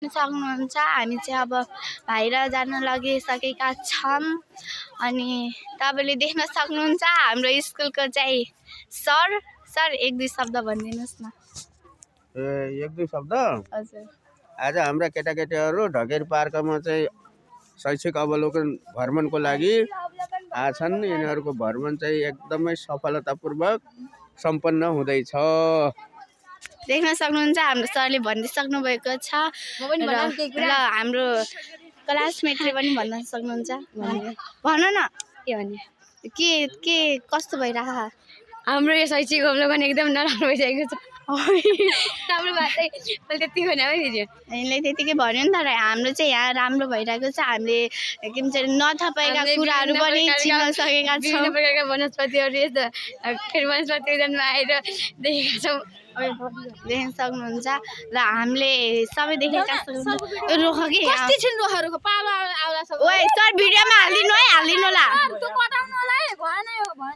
सक्नुहुन्छ हामी चाहिँ अब बाहिर जान लागिसकेका छौँ अनि तपाईले देख्न सक्नुहुन्छ हाम्रो स्कुलको चाहिँ सर एक दुई शब्द भनिदिनुस् न। एक दुई शब्द हजुर। आज हाम्रा केटाकेटीहरू ढकेर पार्कमा चाहिँ शैक्षिक अवलोकन भ्रमणको लागि आछन्। यिनीहरूको भ्रमण चाहिँ एकदमै सफलतापूर्वक सम्पन्न हुँदैछ। देख्न सक्नुहुन्छ हाम्रो सरले भनिदिइसक्नु भएको छ र हाम्रो क्लासमेटले पनि भन्न सक्नुहुन्छ। भन न के भने के कस्तो भइरहेको छ? हाम्रो यो शैक्षिक अवलोकन एकदम नराम्रो भइसकेको छ। राम्रो बात है मैले त्यति भने है दिदी यिनले त्यतिकै भन्यो नि त। हाम्रो चाहिँ यहाँ राम्रो भइरहेको छ। हामीले के भन्छ नथपाएका कुराहरू पनि चिन्न सकेका छौँ। विभिन्न प्रकारका वनस्पतिहरू यस्तो फेरि वनस्पति उद्यानमा आएर देखेका छौँ। देख्न सक्नुहुन्छ र हामीले सबै देखेका छौँ। रोख कि कति छिन् रोखहरूको पालो आउला सब ओए सर भिडियोमा हालिदिनु है, हालिदिनु होला।